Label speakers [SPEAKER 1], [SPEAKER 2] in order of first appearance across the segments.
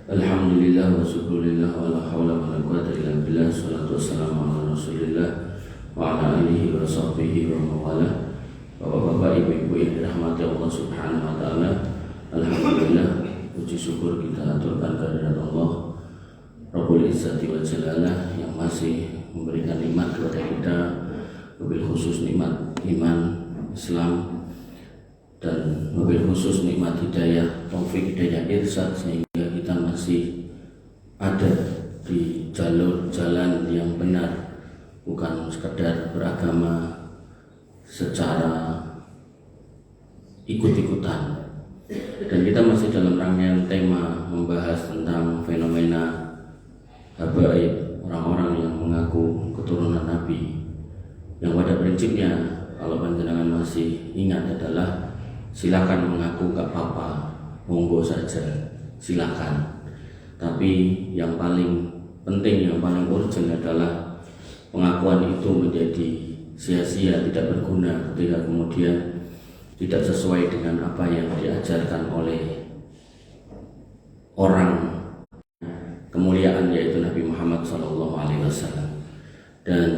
[SPEAKER 1] Alhamdulillah wa syukurillah wa la hawla wa la quwwata illa billah. Salatu wassalamu ala rasulillah wa ala alihi wa sahbihi wa mawala. Bapak-bapak, ibu-ibu yang dirahmati Allah subhanahu wa ta'ala, alhamdulillah, puji syukur kita aturkan kehadirat Allah Rabbul Izzati wa Jalalah yang masih memberikan nikmat kepada kita, wabil khusus nikmat iman, Islam, dan wabil khusus nikmat hidayah, taufik hidayah irsyad, sehingga kita masih ada di jalur jalan yang benar, bukan sekedar beragama secara ikut-ikutan. Dan kita masih dalam rangkaian tema membahas tentang fenomena habaib, orang-orang yang mengaku keturunan Nabi, yang pada prinsipnya kalau panjenengan masih ingat adalah silakan mengaku gak apa-apa, monggo saja, silakan. Tapi yang paling penting, yang paling urgent adalah pengakuan itu menjadi sia-sia, tidak berguna ketika kemudian tidak sesuai dengan apa yang diajarkan oleh orang kemuliaan, yaitu Nabi Muhammad SAW. Dan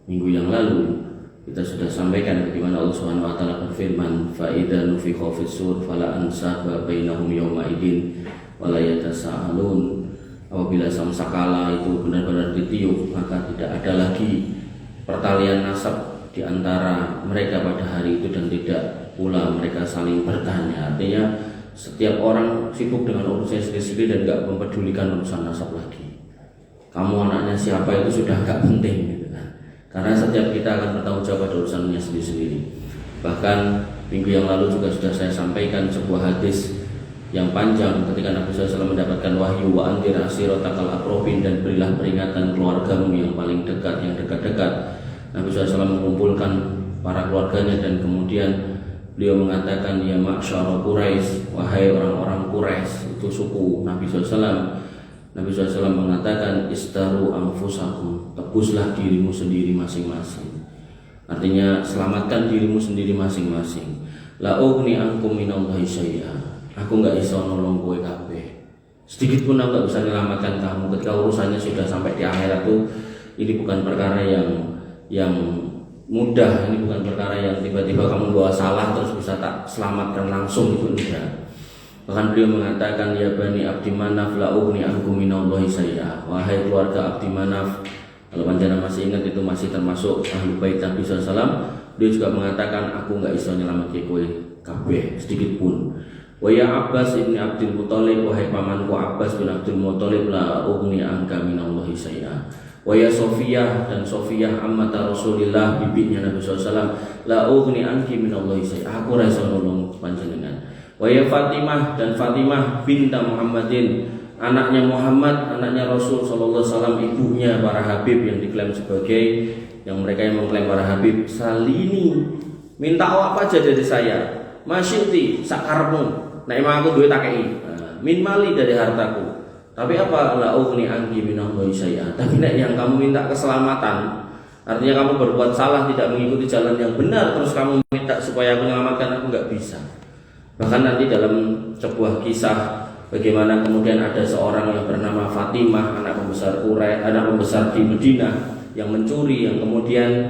[SPEAKER 1] minggu yang lalu kita sudah sampaikan bagaimana Allah Subhanahu wa taala berfirman, fa idza nufikha fis-sur fala ansaba bainahum yawma idzin wa la yatasaalun. Apabila sangkakala itu benar-benar ditiup, maka tidak ada lagi pertalian nasab di antara mereka pada hari itu, dan tidak pula mereka saling bertanya. Artinya setiap orang sibuk dengan urusan sendiri-sendiri dan tidak mempedulikan urusan nasab lagi. Kamu anaknya siapa itu sudah gak penting gitu kan. Karena setiap kita akan bertanggung jawab pada urusannya sendiri-sendiri. Bahkan minggu yang lalu juga sudah saya sampaikan sebuah hadis yang panjang ketika Nabi SAW mendapatkan wahyu, wa andir asiratakal aqrabin, dan berilah peringatan keluargamu yang paling dekat, yang dekat-dekat. Nabi SAW mengumpulkan para keluarganya dan kemudian beliau mengatakan, ya ma'syara Quraisy, wahai orang-orang Quraisy, itu suku Nabi SAW. Nabi SAW mengatakan, istaru anfusakum, tebuslah dirimu sendiri masing-masing. Artinya selamatkan dirimu sendiri masing-masing. La ughni ankum minallahi syai'a, aku nggak bisa nolong kowe kabeh, sedikit pun aku nggak bisa menyelamatkan kamu ketika urusannya sudah sampai di akhirat tuh. Ini bukan perkara yang mudah, ini bukan perkara yang tiba-tiba kamu bawa salah terus bisa tak selamatkan langsung, itu enggak. Bahkan beliau mengatakan, ya bani Abdi Manaf la ughni ankum minallahi syai'a, wahai keluarga Abdi Manaf. Kalau panjenengan masih ingat, itu masih termasuk ahli bait Nabi SAW. Beliau juga mengatakan, aku nggak bisa nyelamatkan kowe kabeh sedikit pun. Wa ya Abbas ibni Abdul Muthalib, wahai pamanku Abbas bin Abdul Muthalib, la ughni anka minallahi syai'a. Wa ya Sofiyah, dan Sofiyah ammata Rasulillah, bibinya Nabi SAW, la ughni anki minallahi syai'a, aku ra iso nulung panjenengan. Wa ya Fatimah, dan Fatimah binta Muhammadin, anaknya Muhammad, anaknya Rasul sallallahu alaihi wasallam, ibunya para habib yang diklaim sebagai, yang mereka yang mengklaim para habib, salini, minta apa aja dari saya, masyiti sakarmu, nek emang aku duwe takei, min mali, dari hartaku. Tapi apa, la ughni anki minallahi syai'a, tapi nek yang kamu minta keselamatan, artinya kamu berbuat salah, tidak mengikuti jalan yang benar, terus kamu minta supaya aku menyelamatkan, aku nggak bisa. Bahkan nanti dalam sebuah kisah bagaimana kemudian ada seorang yang bernama Fatimah, anak pembesar Quraisy, anak pembesar di Madinah, yang mencuri, yang kemudian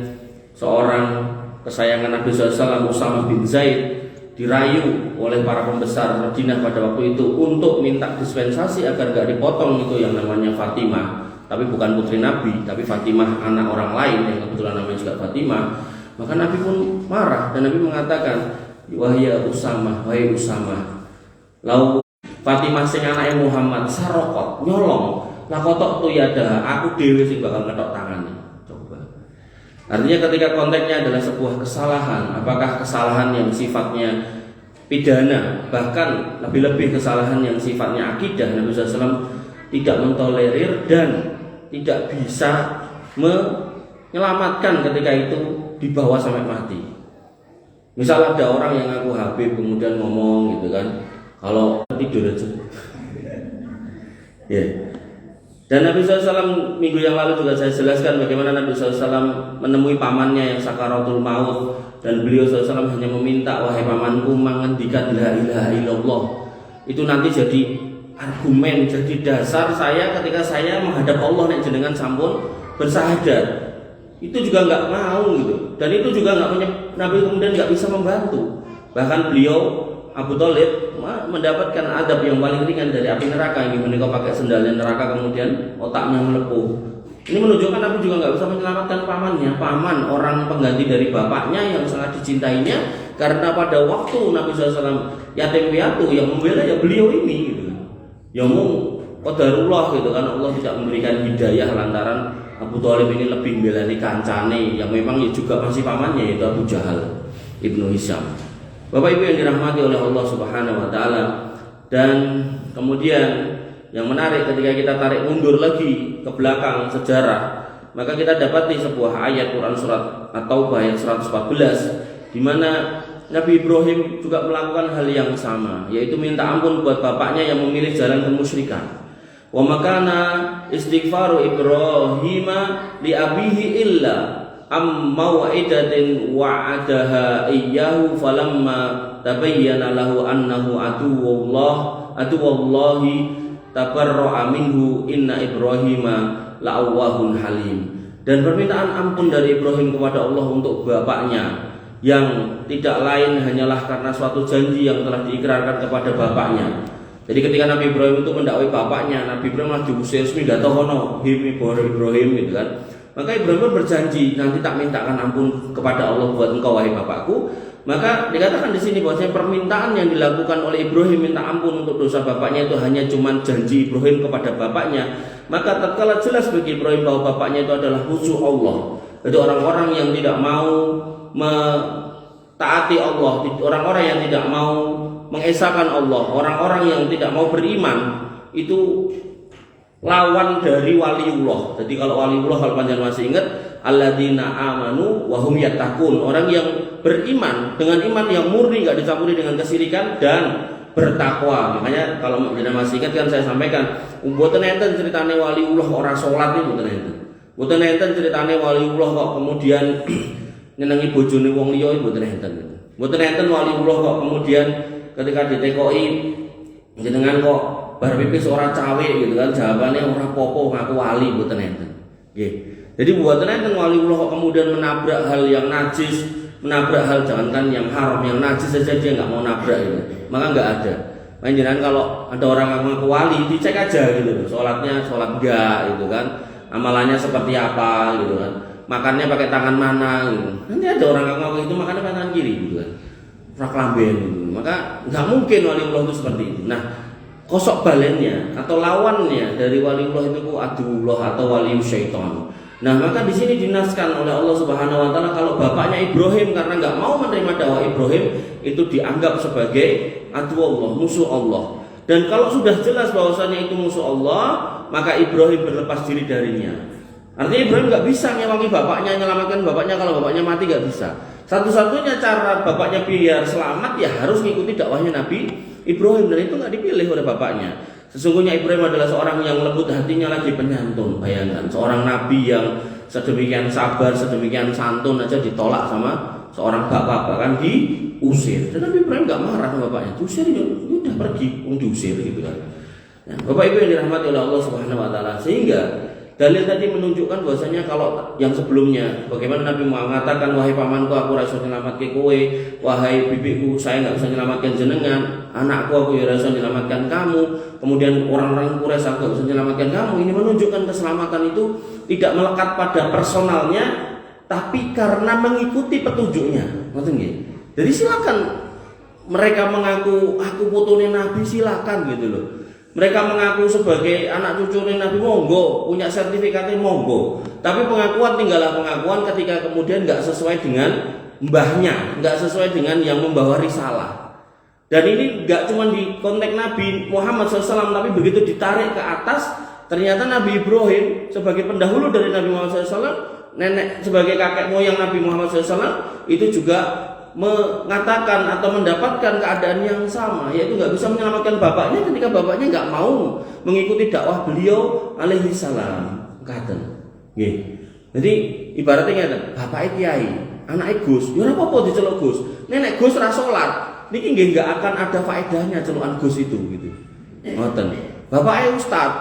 [SPEAKER 1] seorang kesayangan Nabi SAW, Usamah bin Zaid, dirayu oleh para pembesar Madinah pada waktu itu untuk minta dispensasi agar gak dipotong itu yang namanya Fatimah, tapi bukan putri Nabi, tapi Fatimah anak orang lain yang kebetulan namanya juga Fatimah. Maka Nabi pun marah dan Nabi mengatakan, wahya Usamah, wahai Usamah, lau Fatimah sing anake Muhammad sarokot nyolong, lakotok tu yada, aku dewe sing bakal ngetok tangannya. Coba. Artinya ketika konteksnya adalah sebuah kesalahan, apakah kesalahan yang sifatnya pidana, bahkan lebih-lebih kesalahan yang sifatnya akidah, Nabi SAW tidak mentolerir dan tidak bisa menyelamatkan ketika itu dibawa sampai mati. Misal ada orang yang ngaku Habib kemudian ngomong gitu kan, kalau tidur aja. Ya. Dan Nabi SAW minggu yang lalu juga saya jelaskan bagaimana Nabi SAW menemui pamannya yang sakaratul maut, dan beliau SAW hanya meminta, wahai pamanku, mengendikan la ilaha illallah. Itu nanti jadi argumen, jadi dasar saya ketika saya menghadap Allah nek jenengan sampun bersahadat. Itu juga nggak mau gitu, dan itu juga nggak punya Nabi kemudian nggak bisa membantu. Bahkan beliau Abu Thalib mendapatkan adab yang paling ringan dari api neraka, yang menikah pakai sendalnya neraka kemudian otaknya melepuh. Ini menunjukkan Nabi juga nggak bisa menyelamatkan pamannya, paman orang pengganti dari bapaknya yang sangat dicintainya, karena pada waktu Nabi SAW yatim piatu yang membela ya beliau ini gitu. Ya mau qadarullah gitu kan, Allah tidak memberikan hidayah lantaran Abu Thalib ini lebih membelani kancane yang memang juga masih pamannya, yaitu Abu Jahal Ibnu Hisham. Bapak Ibu yang dirahmati oleh Allah Subhanahu wa taala. Dan kemudian yang menarik ketika kita tarik mundur lagi ke belakang sejarah, maka kita dapati sebuah ayat Quran surat At-Taubah ayat 114 di mana Nabi Ibrahim juga melakukan hal yang sama, yaitu minta ampun buat bapaknya yang memilih jalan kemusyrikan. Wa makana istighfaru Ibrahim li abihi illa am mau'idatin wa'adaha iyyahu falamma tabayyana lahu annahu aduwallahi tabarra'a minhu inna Ibrahima la'awwahun halim. Dan permintaan ampun dari Ibrahim kepada Allah untuk bapaknya yang tidak lain hanyalah karena suatu janji yang telah diikrarkan kepada bapaknya. Jadi ketika Nabi Ibrahim itu mendakwai bapaknya, Nabi Ibrahim malah diusir, "Midatohono Ibrahim" gitu kan. Maka Ibrahim pun berjanji, nanti tak mintakan ampun kepada Allah buat engkau wahai bapakku. Maka dikatakan di sini bahwasanya permintaan yang dilakukan oleh Ibrahim minta ampun untuk dosa bapaknya itu hanya cuma janji Ibrahim kepada bapaknya. Maka tatkala jelas bagi Ibrahim bahwa bapaknya itu adalah musuh Allah. Jadi orang-orang yang tidak mau mentaati Allah, orang-orang yang tidak mau mengesahkan Allah, orang-orang yang tidak mau beriman, itu lawan dari waliullah. Jadi kalau waliullah, kalau panjenengan masih ingat, alladzina amanu wa hum yattaqun, orang yang beriman dengan iman yang murni, enggak dicampuri dengan kesyirikan dan bertakwa. Makanya kalau panjenengan masih ingat kan saya sampaikan, mboten enten ceritane waliullah kok ora salat niku mboten enten. Mboten enten ceritane waliullah kok kemudian nyenengi bojone wong liya mboten enten. Mboten enten waliullah kok kemudian ketika ditekoi jenengan kok bar pipis ora cawe gitu kan, jawabannya ora popo ngaku wali, mboten enten. Nggih. Jadi mboten enten waliullah kok kemudian menabrak hal yang najis, menabrak hal jangankan yang haram, yang najis saja dia enggak mau nabrak gitu. Maka enggak ada. Jangan kalau ada orang yang ngaku wali, dicek aja gitu. Salatnya salat enggak gitu kan. Amalannya seperti apa gitu kan. Makannya pakai tangan mana gitu. Nanti ada orang yang ngaku itu makannya pakai tangan kiri gitu kan. Praklamben gitu. Maka nggak mungkin waliullah itu seperti itu. Nah, kosok balennya atau lawannya dari waliullah itu adullah atau wali syaitan. Nah, maka di sini dinaskan oleh Allah Subhanahu wa taala kalau bapaknya Ibrahim karena nggak mau menerima dakwah Ibrahim itu dianggap sebagai adullah, musuh Allah. Dan kalau sudah jelas bahwasannya itu musuh Allah, maka Ibrahim berlepas diri darinya. Artinya Ibrahim nggak bisa ngewangi bapaknya, menyelamatkan bapaknya kalau bapaknya mati, nggak bisa. Satu-satunya cara bapaknya biar selamat ya harus mengikuti dakwahnya Nabi Ibrahim, dan itu nggak dipilih oleh bapaknya. Sesungguhnya Ibrahim adalah seorang yang lembut hatinya lagi penyantun. Bayangkan seorang nabi yang sedemikian sabar, sedemikian santun aja ditolak sama seorang bapak, bahkan diusir. Dan Nabi Ibrahim nggak marah sama bapaknya, diusir ya udah pergi, diusir gitu kan. Nah, Bapak Ibu yang dirahmati oleh Allah Subhanahu wa taala, sehingga dalil tadi menunjukkan bahwasanya kalau yang sebelumnya bagaimana Nabi mengatakan wahai pamanku aku ora iso nyelamatke kowe, wahai bibiku saya enggak bisa nyelamatkan jenengan, anakku aku ya ora iso nyelamatkan kamu, kemudian orang-orang Quraisy aku enggak bisa nyelamatkan kamu. Ini menunjukkan keselamatan itu tidak melekat pada personalnya tapi karena mengikuti petunjuknya. Ngoten nggih. Jadi silakan mereka mengaku aku putune Nabi, silakan gitu loh. Mereka mengaku sebagai anak cucu Nabi, monggo, punya sertifikatnya monggo. Tapi pengakuan tinggallah pengakuan ketika kemudian nggak sesuai dengan mbahnya, nggak sesuai dengan yang membawa risalah. Dan ini nggak cuma di konteks Nabi Muhammad SAW, tapi begitu ditarik ke atas, ternyata Nabi Ibrahim sebagai pendahulu dari Nabi Muhammad SAW, nenek sebagai kakek moyang Nabi Muhammad SAW, itu juga mengatakan atau mendapatkan keadaan yang sama, yaitu nggak bisa menyelamatkan bapaknya ketika bapaknya nggak mau mengikuti dakwah beliau alaihi salam. Jadi ibaratnya ngeten, bapak kiai, anak Gus, ya ora apa-apa diceluk Gus. Nenek Gus ra salat, niki nggih nggak akan ada faedahnya celukan Gus itu gitu. Ngoten. bapaknya ustad,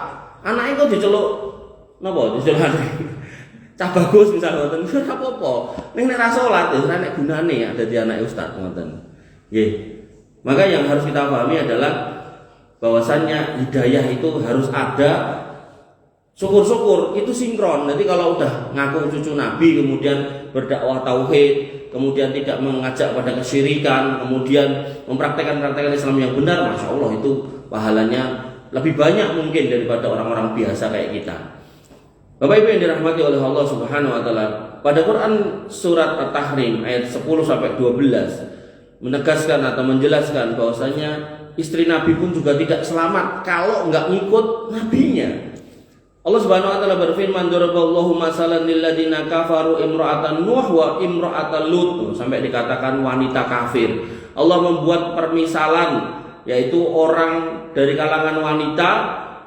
[SPEAKER 1] anaknya kok diceluk napa diceluk cah bagus misalnya ngoten ora apa-apa. Ning nek ra salat ya ora nek gunane dadi anak ustaz ngoten. Nggih. Maka yang harus kita pahami adalah bahwasannya hidayah itu harus ada, syukur-syukur itu sinkron. Nanti kalau udah ngaku cucu Nabi kemudian berdakwah tauhid, kemudian tidak mengajak pada kesyirikan, kemudian mempraktekkan Islam yang benar, Masya Allah itu pahalanya lebih banyak mungkin daripada orang-orang biasa kayak kita. Bapak Ibu yang dirahmati oleh Allah Subhanahu wa taala, pada Quran surat At-Tahrim ayat 10 sampai 12 menegaskan atau menjelaskan bahwasanya istri Nabi pun juga tidak selamat kalau enggak ngikut nabinya. Allah Subhanahu wa taala berfirman, "Daraballahu masalan lil ladzina kafaru imra'atan Nuh wa imra'atan Lut," sampai dikatakan wanita kafir. Allah membuat permisalan yaitu orang dari kalangan wanita,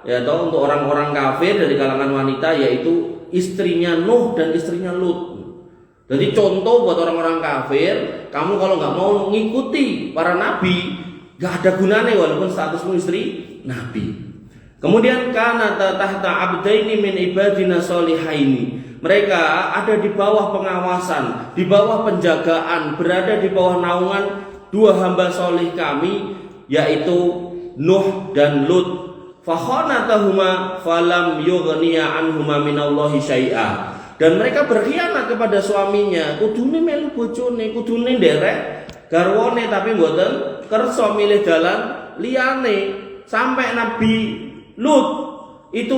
[SPEAKER 1] ya atau untuk orang-orang kafir dari kalangan wanita, yaitu istrinya Nuh dan istrinya Lut. Jadi contoh buat orang-orang kafir, kamu kalau nggak mau mengikuti para nabi, nggak ada gunanya walaupun statusmu istri nabi. Kemudian kana tahta abdaini min ibadina solihaini. Mereka ada di bawah pengawasan, di bawah penjagaan, berada di bawah naungan dua hamba solih kami, yaitu Nuh dan Lut. Fakhanatahuma falam yughniya anhuma minallahi syai'a. Dan mereka berkhianat kepada suaminya, kudune melu bojone, kudune nderek garwane tapi mboten kersa milih dalan liyane. Sampai Nabi Lut itu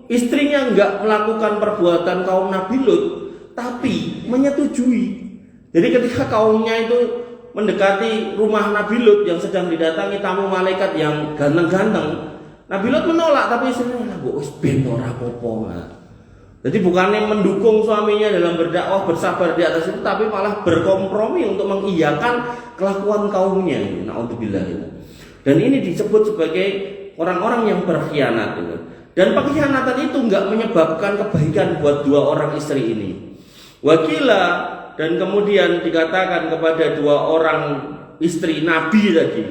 [SPEAKER 1] istrinya enggak melakukan perbuatan kaum Nabi Lut, tapi menyetujui. Jadi ketika kaumnya itu mendekati rumah Nabi Lut yang sedang didatangi tamu malaikat yang ganteng-ganteng, Nabi Lut menolak, tapi istrinya mbok wis ben ora apa-apa. Jadi bukannya mendukung suaminya dalam berdakwah bersabar di atas itu, tapi malah berkompromi untuk mengiyakan kelakuan kaumnya. Naudzubillah. Dan ini disebut sebagai orang-orang yang berkhianat. Dan pengkhianatan itu enggak menyebabkan kebaikan buat dua orang istri ini. Wakila, dan kemudian dikatakan kepada dua orang istri Nabi tadi,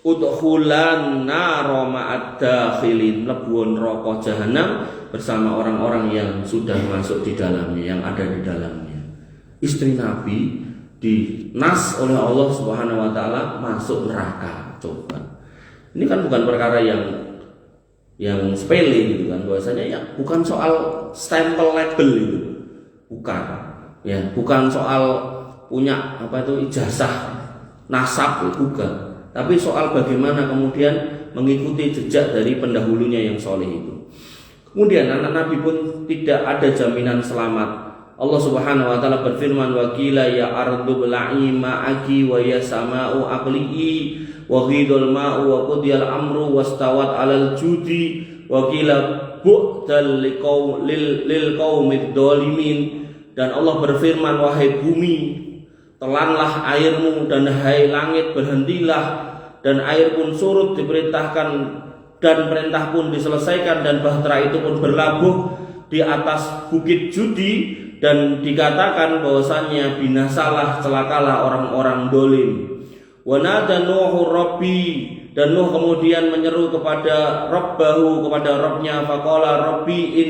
[SPEAKER 1] udkhulan naro ma'ad dakhilin, lebuon rokok jahanam bersama orang-orang yang sudah masuk di dalamnya, yang ada di dalamnya. Istri Nabi dinas oleh Allah Subhanahu wa taala masuk neraka. Coba. Ini kan bukan perkara yang sepele gitu kan, bahwasanya ya bukan soal stempel label itu. Bukan. Ya, bukan soal punya ijazah nasab, bukan. Tapi soal bagaimana kemudian mengikuti jejak dari pendahulunya yang soleh itu. Kemudian anak Nabi pun tidak ada jaminan selamat. Allah Subhanahu wa taala berfirman, wa qila ya ardu bla'i ma'aki wa ya sama'u aqli'i wa ghidul ma'u wa qudiyal amru wastawat 'alal judi wa qila bu'dal lil qaumid dhalimin. Dan Allah berfirman, wahai bumi, telanlah airmu, dan hai langit berhentilah, dan air pun surut diperintahkan, dan perintah pun diselesaikan, dan bahtera itu pun berlabuh di atas bukit judi, dan dikatakan bahwasannya binasalah, celakalah orang-orang dolim. Wa nada Nuhu Rabbi, dan Nuh kemudian menyeru kepada Rabbahu, kepada Rabbnya, faqala Rabbi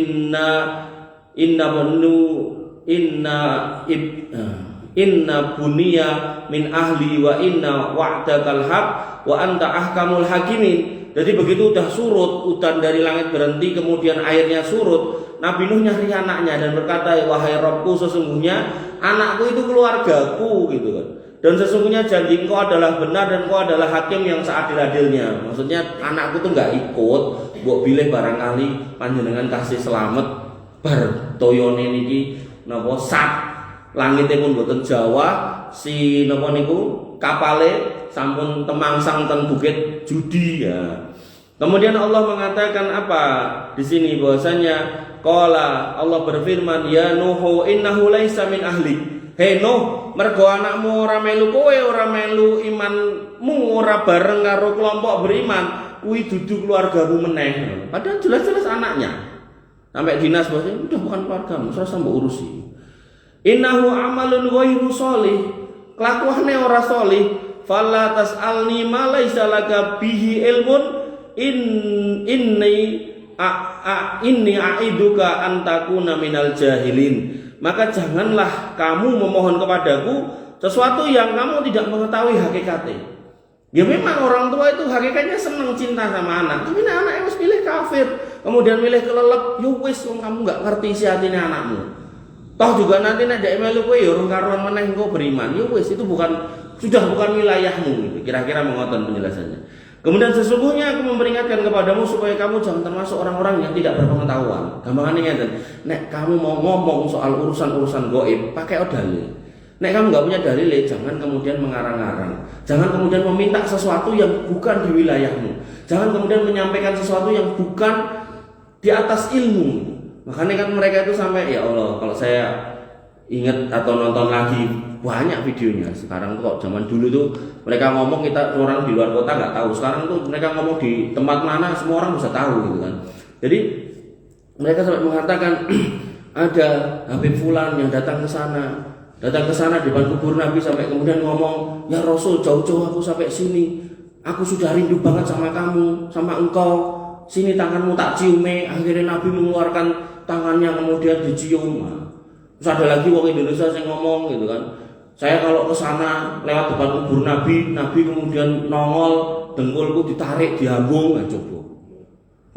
[SPEAKER 1] inna buniya min ahli wa inna wa'dakal haq wa anta ahkamul hakimin. Jadi begitu udah surut, hujan dari langit berhenti, kemudian airnya surut, Nabi Nuh nyari anaknya dan berkata, wahai Rabbku, sesungguhnya anakku itu keluargaku gitu kan. Dan sesungguhnya janji engkau adalah benar dan engkau adalah hakim yang seadil-adilnya. Maksudnya anakku tuh nggak ikut, mbok bilih barangkali panjenengan kasih selamat bar toyone niki napa sak langite pun boten Jawa, si napa niku kapale sampun temangsang teng bukit judi ya. Kemudian Allah mengatakan apa di sini, bahwasanya qala, Allah berfirman, ya Nuhu innahu laisa min ahli. Hei Nuh, mergo anakmu ora melu kowe, ora melu imanmu, ora bareng karo kelompok beriman, kuwi dudu keluargamu meneh. Padahal jelas-jelas anaknya. Sampai dinas bahwasanya udah bukan keluargamu, ora usah mbok urusi. Innahu amalun ghairu sholih, kelakuane ora sholih. Fala tas'alni ma laisa laka bihi ilmun, in inni a'iduka antakuna minal jahilin, maka janganlah kamu memohon kepadaku sesuatu yang kamu tidak mengetahui hakikatnya. Ya memang orang tua itu hakikatnya senang cinta sama anak, tapi anak harus pilih kafir, kemudian milih kelelep, yo wis kamu nggak ngerti isi hatinya anakmu. Toh juga nanti nek dek melu kowe ya urung karuan meneh engko beriman, yo wis itu sudah bukan wilayahmu gitu. Kira-kira mengoton penjelasannya. Kemudian sesungguhnya aku memperingatkan kepadamu supaya kamu jangan termasuk orang-orang yang tidak berpengetahuan. Gampangannya ngeten, nek kamu mau ngomong soal urusan-urusan gaib, pakai dalil. Nek kamu nggak punya dalil, jangan kemudian mengarang-arang. Jangan kemudian meminta sesuatu yang bukan di wilayahmu. Jangan kemudian menyampaikan sesuatu yang bukan di atas ilmu. Makanya kan mereka itu sampai, ya Allah, kalau saya ingat atau nonton lagi banyak videonya. Sekarang tuh kok zaman dulu tuh mereka ngomong, kita orang di luar kota nggak tahu. Sekarang tuh mereka ngomong di tempat mana semua orang bisa tahu gitu kan. Jadi mereka sampai mengatakan ada Habib Fulan yang datang ke sana depan kubur Nabi, sampai kemudian ngomong, ya Rasul, jauh-jauh aku sampai sini, aku sudah rindu banget sama kamu, sama engkau, sini tanganmu tak ciume. Akhirnya Nabi mengeluarkan tangannya kemudian dicium. Terus ada lagi orang Indonesia yang ngomong gitu kan, saya kalau ke sana lewat depan kubur Nabi kemudian nongol, dengkulku ditarik, diambung, coba.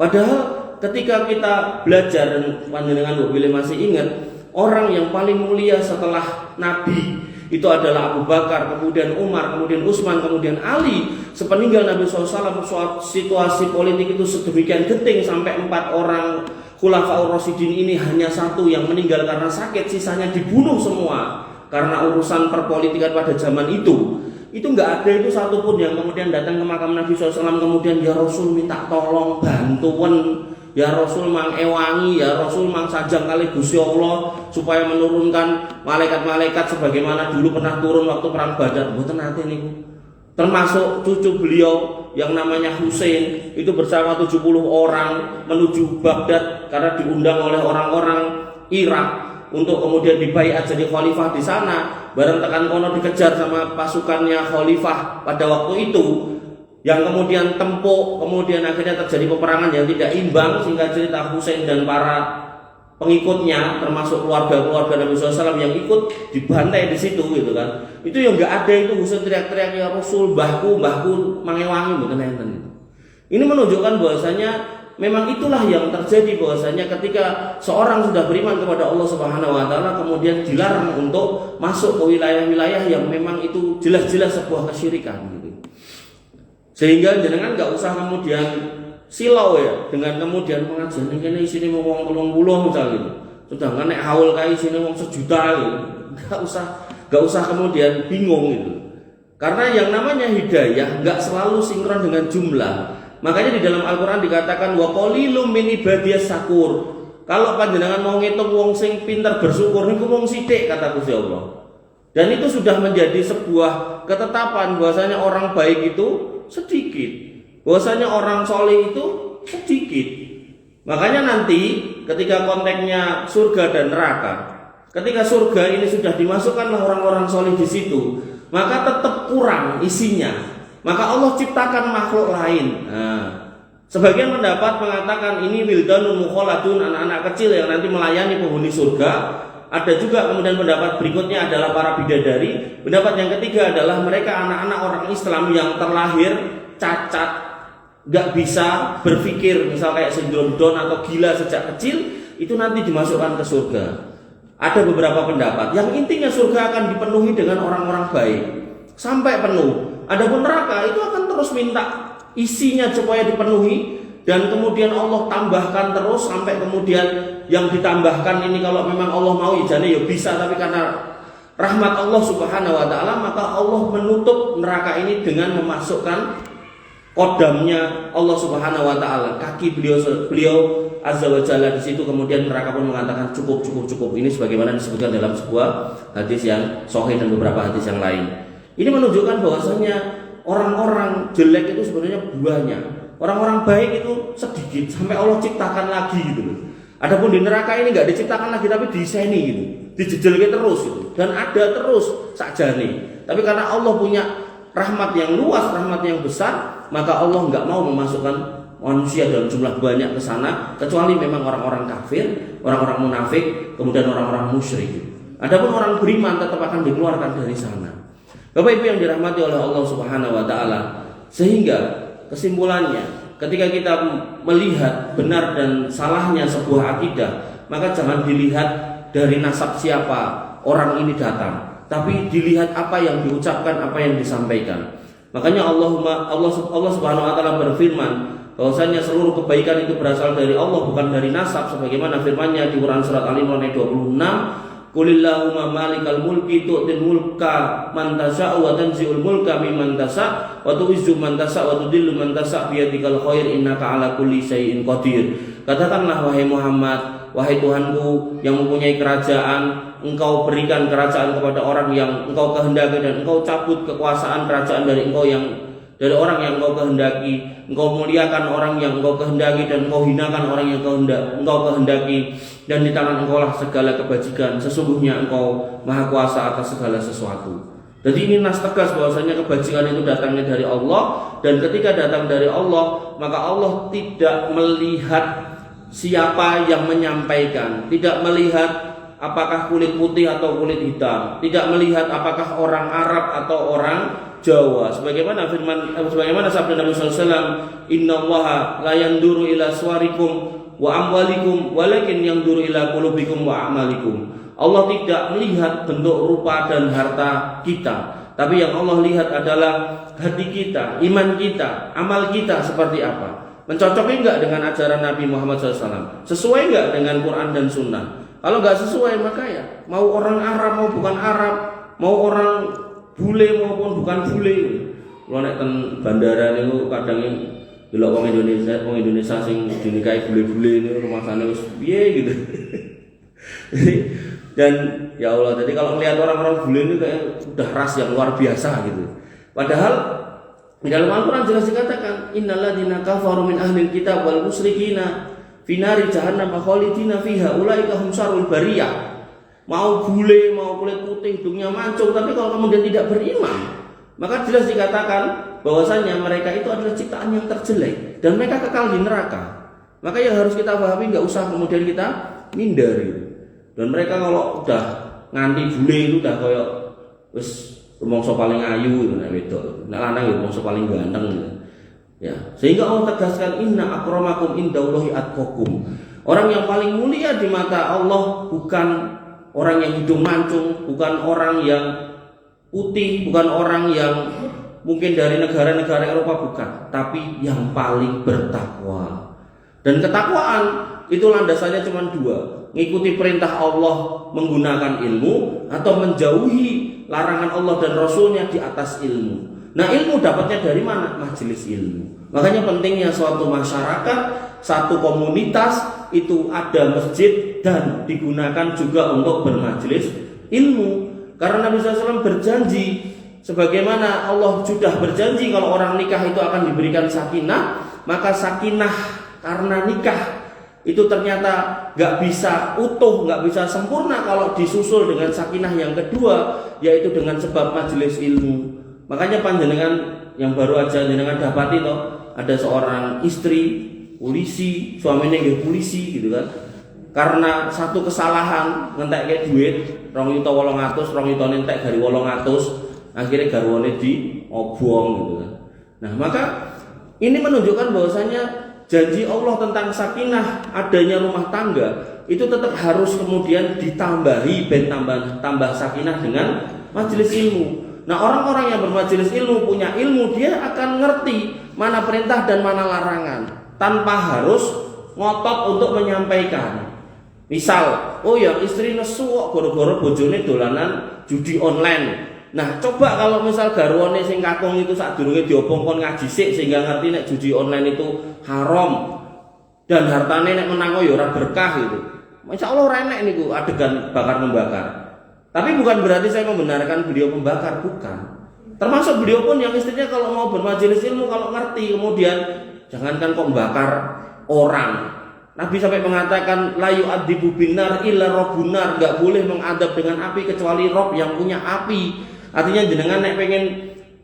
[SPEAKER 1] Padahal ketika kita belajar, dan panjenengan Bu Billy masih ingat, orang yang paling mulia setelah Nabi itu adalah Abu Bakar, kemudian Umar, kemudian Utsman, kemudian Ali. Sepeninggal Nabi SAW, situasi politik itu sedemikian genting sampai 4 orang Khulafaur Rasyidin ini hanya satu yang meninggal karena sakit, sisanya dibunuh semua karena urusan perpolitikan pada zaman itu. Itu nggak ada itu satupun yang kemudian datang ke makam Nabi SAW kemudian, ya Rasul minta tolong bantuan, ya Rasul mang ewangi, ya Rasul mang sajang kali Gusti Allah supaya menurunkan malaikat-malaikat sebagaimana dulu pernah turun waktu perang Badar. Mboten nate niku. Termasuk cucu beliau yang namanya Husain itu bersama 70 orang menuju Baghdad karena diundang oleh orang-orang Irak untuk kemudian dibaiat jadi khalifah di sana. Bareng tekan kono dikejar sama pasukannya khalifah pada waktu itu, yang kemudian tempuk, kemudian akhirnya terjadi peperangan yang tidak imbang, sehingga cerita Husain dan para pengikutnya termasuk keluarga Nabi SAW yang ikut dibantai di situ gitu kan. Itu yang nggak ada itu Husain teriak-teriak, ya Rasul, mbahku mangewangi, bukan enten itu. Ini menunjukkan bahwasanya memang itulah yang terjadi, bahwasanya ketika seorang sudah beriman kepada Allah Subhanahu wa taala kemudian dilarang untuk masuk ke wilayah-wilayah yang memang itu jelas-jelas sebuah kesyirikan gitu. Sehingga jenengan nggak usah kemudian silau ya dengan kemudian pengajian ini sini mau wong 30 misalnya, sedangkan nek haul kae sini wong 1 juta gitu. Nggak usah kemudian bingung gitu. Karena yang namanya hidayah nggak selalu sinkron dengan jumlah. Makanya di dalam Al-Qur'an dikatakan wa qalilum min ibadiyas syakur. Kalau panjenengan mau ngitung wong sing pinter bersyukur niku wong sithik, kata Gusti Allah. Dan itu sudah menjadi sebuah ketetapan bahwasanya orang baik itu sedikit, bahwasanya orang soleh itu sedikit. Makanya nanti ketika konteksnya surga dan neraka, ketika surga ini sudah dimasukkanlah orang-orang soleh di situ, maka tetap kurang isinya. Maka Allah ciptakan makhluk lain. Sebagian pendapat mengatakan ini wildanun mukhaladun, anak-anak kecil yang nanti melayani penghuni surga. Ada juga kemudian pendapat berikutnya adalah para bidadari. Pendapat yang ketiga adalah mereka anak-anak orang Islam yang terlahir cacat, gak bisa berpikir, misal kayak sindrom Down atau gila sejak kecil, itu nanti dimasukkan ke surga. Ada beberapa pendapat. Yang intinya surga akan dipenuhi dengan orang-orang baik sampai penuh. Adapun neraka itu akan terus minta isinya supaya dipenuhi, dan kemudian Allah tambahkan terus sampai kemudian yang ditambahkan ini kalau memang Allah mau ijane ya bisa, tapi karena rahmat Allah Subhanahu wa taala maka Allah menutup neraka ini dengan memasukkan kodamnya Allah Subhanahu wa taala, kaki beliau azza wa jalla di situ. Kemudian neraka pun mengatakan cukup. Ini sebagaimana disebutkan dalam sebuah hadis yang sahih dan beberapa hadis yang lain. Ini menunjukkan bahwasanya orang-orang jelek itu sebenarnya banyak, orang-orang baik itu sedikit sampai Allah ciptakan lagi gitu loh. Adapun di neraka ini nggak diciptakan lagi tapi diseni gitu, dijejelke terus gitu, dan ada terus sakjane. Tapi karena Allah punya rahmat yang luas, rahmat yang besar, maka Allah nggak mau memasukkan manusia dalam jumlah banyak ke sana, kecuali memang orang-orang kafir, orang-orang munafik, kemudian orang-orang musyrik. Adapun orang beriman tetap akan dikeluarkan dari sana. Bapak Ibu yang dirahmati oleh Allah Subhanahu wa taala, sehingga kesimpulannya ketika kita melihat benar dan salahnya sebuah akidah, maka jangan dilihat dari nasab siapa orang ini datang, tapi dilihat apa yang diucapkan, apa yang disampaikan. Makanya Allah Subhanahu wa taala berfirman bahwasanya seluruh kebaikan itu berasal dari Allah, bukan dari nasab, sebagaimana firman-Nya di Quran surat Al-Imran ayat 26, Qulillahumma malikal mulki tu'til mulka man tasa'u wa tanzi'ul mulka mimman tasa' wa tu'izzu man tasa' wa tudillu man tasa' biyadikal khair innaka ala kulli syai'in qadir. Katakanlah wahai Muhammad, wahai Tuhanku yang mempunyai kerajaan, Engkau berikan kerajaan kepada orang yang Engkau kehendaki, dan Engkau cabut kekuasaan kerajaan dari orang yang Engkau kehendaki. Engkau muliakan orang yang Engkau kehendaki, dan Engkau hinakan orang yang Engkau kehendaki. Dan di tangan Engkau lah segala kebajikan. Sesungguhnya Engkau maha kuasa atas segala sesuatu. Jadi ini nas tegas bahwasanya kebajikan itu datangnya dari Allah, dan ketika datang dari Allah, maka Allah tidak melihat siapa yang menyampaikan, tidak melihat apakah kulit putih atau kulit hitam, tidak melihat apakah orang Arab atau orang Jawa. Sebagaimana sabda Nabi sallallahu alaihi wasallam, "Innallaha la yanduru ila suwarikum wa amwalikum walakin yanduru ila qulubikum wa amalikum." Allah tidak melihat bentuk, rupa dan harta kita, tapi yang Allah lihat adalah hati kita, iman kita, amal kita seperti apa. Mencocoki enggak dengan ajaran Nabi Muhammad SAW? Sesuai enggak dengan Quran dan Sunnah? Kalau enggak sesuai, maka ya mau orang Arab mau bukan Arab, mau orang bule maupun bukan bule. Kalau nek ten bandara niku kadang delok wong Indonesia sing dinikahi bule-bule niku rumasane wis piye gitu. Dan ya Allah, jadi kalau melihat orang-orang bule ini kayak udah ras yang luar biasa gitu. Padahal di dalam Al-Quran jelas dikatakan, innalladzina kafaru min ahlil kitab wal musyrikina fi nari jahannam khalidina fiha ulaika hum syarrul bariyah. Mau bule, mau kulit putih, hidungnya mancung, tapi kalau kemudian tidak beriman, maka jelas dikatakan bahwasanya mereka itu adalah ciptaan yang terjelek dan mereka kekal di neraka. Maka yang harus kita pahami, nggak usah kemudian kita minder gitu. Dan mereka kalau udah nganti bule itu udah kayak wis rumangsa paling ayu gitu, nek wedok. Nek lanang ya rumangsa paling ganteng gitu. Ya, sehingga Allah tegaskan inna akramakum indallahi atqakum. Orang yang paling mulia di mata Allah bukan orang yang hidung mancung, bukan orang yang putih, bukan orang yang mungkin dari negara-negara Eropa, bukan, tapi yang paling bertakwa. Dan ketakwaan itu landasannya cuma dua: ngikuti perintah Allah menggunakan ilmu, atau menjauhi larangan Allah dan Rasulnya di atas ilmu. Nah, ilmu dapatnya dari mana? Majelis ilmu. Makanya pentingnya suatu masyarakat, satu komunitas itu ada masjid dan digunakan juga untuk bermajelis ilmu. Karena Nabi SAW berjanji, sebagaimana Allah sudah berjanji kalau orang nikah itu akan diberikan sakinah, maka sakinah karena nikah itu ternyata gak bisa utuh, gak bisa sempurna kalau disusul dengan sakinah yang kedua, yaitu dengan sebab majelis ilmu. Makanya panjenengan yang baru aja jenengan dapati toh, ada seorang istri polisi, suaminya nggih polisi gitu kan. Karena satu kesalahan ngentekke duit 2.800, 2.000 entek gari 800, akhirnya garwane diobong gitu kan. Nah, maka ini menunjukkan bahwasanya janji Allah tentang sakinah, adanya rumah tangga itu tetap harus kemudian ditambahi, tambah sakinah dengan majelis ilmu. Nah, orang-orang yang bermajelis ilmu, punya ilmu, dia akan ngerti mana perintah dan mana larangan tanpa harus ngotot untuk menyampaikan. Misal, oh ya istri nesu kok gara-gara bojone dolanan judi online. Nah, coba kalau misal garwane sing kakung itu sadurunge diobong kon ngaji sik sehingga ngerti nek judi online itu haram dan hartane nek menang ya ora berkah gitu. Masyaallah ora enek niku adegan bakar membakar. Tapi bukan berarti saya membenarkan beliau membakar, bukan. Termasuk beliau pun yang istrinya kalau mau bermajelis ilmu, kalau ngerti, kemudian jangankan kok membakar orang. Nabi sampai mengatakan la yu'adzibu binar illa rabbunar, enggak boleh mengadab dengan api kecuali Rob yang punya api. Artinya jenengan nek pengen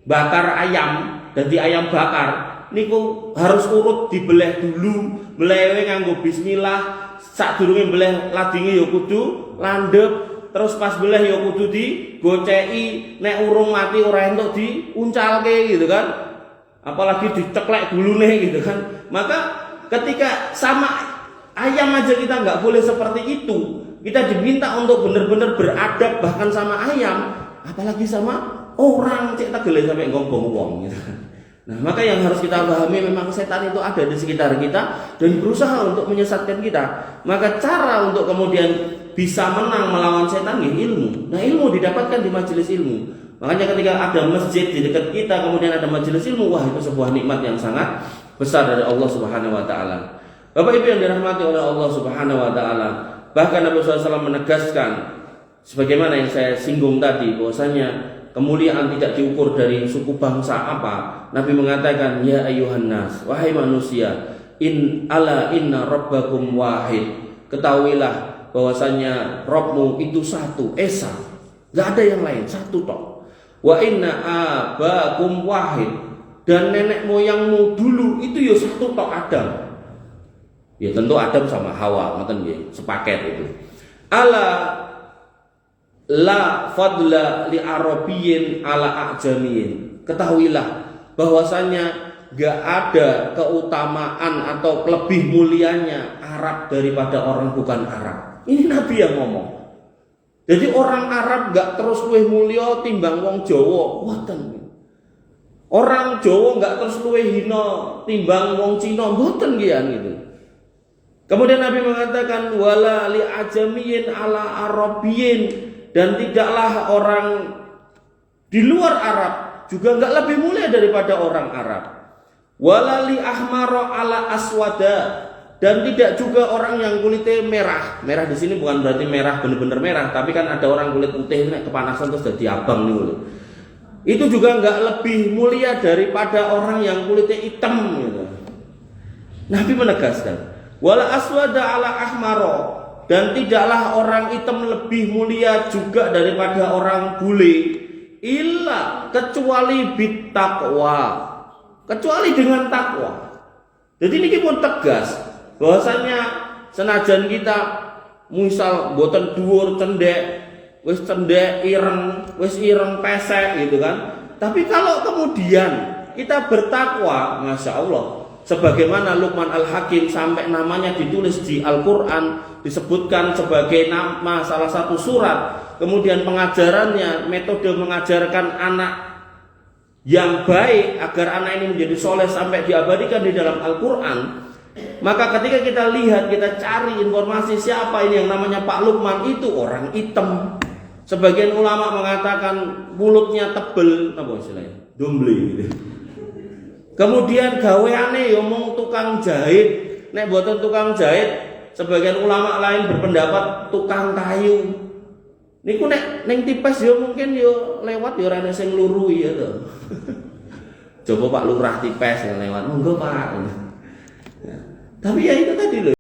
[SPEAKER 1] bakar ayam, jadi ayam bakar, niku harus urut dibeleh dulu, belewe nganggo bismillah, sadurunge beleh ladinge ya kudu landhep, terus pas beleh ya kudu digoceki, nek urung mati ora entuk diuncalke gitu kan. Apalagi diceklek gulune gitu kan. Maka ketika sama ayam aja kita nggak boleh seperti itu, kita diminta untuk benar-benar beradab bahkan sama ayam, apalagi sama orang cek tegele sampai ngomong wong gitu kan. Nah, maka yang harus kita pahami memang setan itu ada di sekitar kita dan berusaha untuk menyesatkan kita. Maka cara untuk kemudian bisa menang melawan setan ya ilmu. Nah, ilmu didapatkan di majelis ilmu. Makanya ketika ada masjid di dekat kita kemudian ada majelis ilmu, wah itu sebuah nikmat yang sangat besar dari Allah Subhanahu wa taala. Bapak Ibu yang dirahmati oleh Allah Subhanahu wa taala, bahkan Nabi SAW menegaskan sebagaimana yang saya singgung tadi bahwasanya kemuliaan tidak diukur dari suku bangsa apa. Nabi mengatakan, ya ayuhan nas, wahai manusia, inna rabbakum wahid. Ketahuilah bahwasanya Rabbmu itu satu, esa, gak ada yang lain, satu tok. Wa inna abakum wahid, dan nenek moyangmu dulu itu ya satu tok, Adam. Ya tentu Adam sama Hawa, ngoten nggih, sepaket itu. Ala la fadla li arabiyyin ala ajamiyyin. Ketahuilah bahwasanya gak ada keutamaan atau lebih mulianya Arab daripada orang bukan Arab. Ini Nabi yang ngomong. Jadi orang Arab gak terus luwih mulya timbang wong Jawa, mboten. Orang Jawa gak terus luwih hina timbang wong Cina, mboten gitu. Kemudian Nabi mengatakan wala li ajamiyyin ala arabiyyin, dan tidaklah orang di luar Arab juga enggak lebih mulia daripada orang Arab. Wala li ahmara ala aswada, dan tidak juga orang yang kulitnya merah. Merah di sini bukan berarti merah benar-benar merah, tapi kan ada orang kulit putih nek kepanasan terus jadi abang nih. Itu juga enggak lebih mulia daripada orang yang kulitnya hitam gitu. Nabi menegaskan wala aswada ala ahmaro, dan tidaklah orang hitam lebih mulia juga daripada orang bule, illa kecuali bittaqwa, kecuali dengan takwa. Jadi ini pun tegas bahwasanya senajan kita misal boten dhuwur cendek, wis cendek ireng, wis ireng pesek gitu kan. Tapi kalau kemudian kita bertakwa, masya Allah, sebagaimana Luqman Al-Hakim sampai namanya ditulis di Al-Quran, disebutkan sebagai nama salah satu surat. Kemudian pengajarannya, metode mengajarkan anak yang baik agar anak ini menjadi soleh sampai diabadikan di dalam Al-Quran. Maka ketika kita lihat, kita cari informasi siapa ini yang namanya Pak Luqman, itu orang hitam. Sebagian ulama mengatakan mulutnya tebel, apa istilahnya, domble gitu. Kemudian gaweane ya mung tukang jahit. Nek boten tukang jahit, sebagian ulama lain berpendapat tukang kayu. Niku nek ning tipes ya mungkin ya lewat ya ora ana sing nglurui ya to. Coba Pak Lurah tipes yang lewat, monggo Pak. Ya. Tapi ya itu tadi loh.